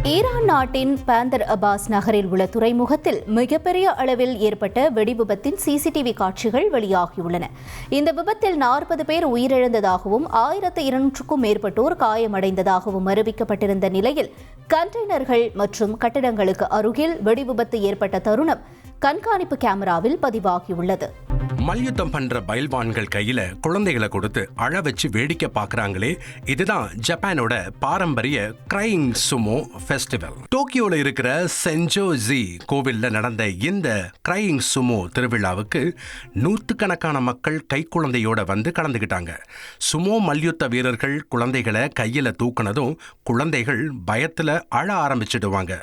Iran நாட்டின் panther Abbas நகரில் உள்ள துறைமுகத்தில் மிகப்பெரிய அளவில் ஏற்பட்ட வெடிவிபத்தின் சிசிடிவி காட்சிகள் வெளியாகியுள்ளன. இந்த விபத்தில் 40 பேர் உயிரிழந்ததாகவும் 1200க்கும் மேற்பட்டோர் காயமடைந்ததாகவும் அறிவிக்கப்பட்டிருந்த நிலையில் கண்டெய்னர்கள் மற்றும் கட்டிடங்களுக்கு அருகில் வெடிவிபத்து ஏற்பட்ட தருணம் கண்காணிப்பு கேமராவில் பதிவாகியுள்ளது. மல்யுத்தம் பண்ற பயில்வான்கள் கையில குழந்தைகளை கொடுத்து அழ வச்சு வேடிக்கை பார்க்கறாங்களே, இதுதான் ஜப்பானோட பாரம்பரிய கிரையிங் சுமோ ஃபெஸ்டிவல். டோக்கியோல இருக்கிற சென்ஜோஜி கோவில்ல நடந்த இந்த கிரையிங் சுமோ திருவிழாவுக்கு நூற்றுக்கணக்கான மக்கள் கைக்குழந்தையோட வந்து கலந்துக்கிட்டாங்க. சுமோ மல்யுத்த வீரர்கள் குழந்தைகளை கையில தூக்குனதும் குழந்தைகள் பயத்துல அழ ஆரம்பிச்சிடுவாங்க.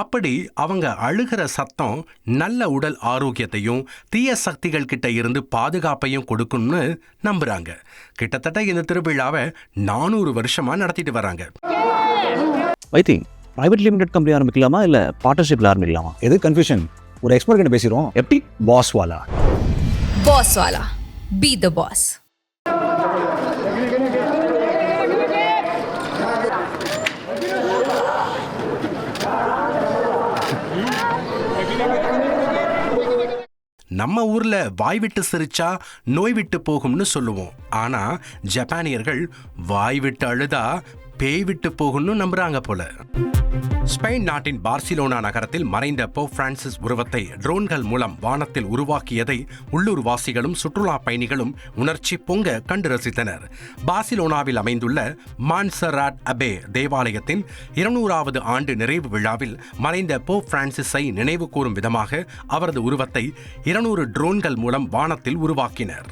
அப்படி அவங்க அழுகிற சத்தம் நல்ல உடல் ஆரோக்கியத்தையும் தீய சக்திகள் கிட்ட இருந்து பாதுகாப்பையும் கொடுக்கும்னு நம்புறாங்க. கிட்டத்தட்ட இந்த திருவிழாவை 400 வருஷமா நடத்திட்டு வராங்க. பிரைவேட் லிமிடெட் கம்பெனி ஆரம்பிக்கலாமா இல்ல பார்ட்னர்ஷிப்ல ஆரம்பிக்கலாமா? எது கன்ஃபியூஷன்? ஒரு எக்ஸ்பர்ட் கிட்ட பேசிரோம். எப்படி? பாஸ் வாலா பி தி பாஸ். நம்ம ஊர்ல வாய் விட்டு சிரிச்சா நோய் விட்டு போகும்னு சொல்லுவோம். ஆனா ஜப்பானியர்கள் வாய் விட்டு அழுதா பேய் விட்டு போகும்னு நம்புறாங்க போல. ஸ்பெயின் நாட்டின் பார்சிலோனா நகரத்தில் மறைந்த போப் பிரான்சிஸ் உருவத்தை ட்ரோன்கள் மூலம் வானத்தில் உருவாக்கியதை உள்ளூர் வாசிகளும் சுற்றுலா பயணிகளும் உணர்ச்சி பொங்க கண்டு ரசித்தனர். பார்சிலோனாவில் அமைந்துள்ள மான்சராட் அபே தேவாலயத்தின் 200வது ஆண்டு நிறைவு விழாவில் மறைந்த போப் பிரான்சிஸை நினைவு கூறும் விதமாக அவரது உருவத்தை 200 ட்ரோன்கள் மூலம் வானத்தில் உருவாக்கினர்.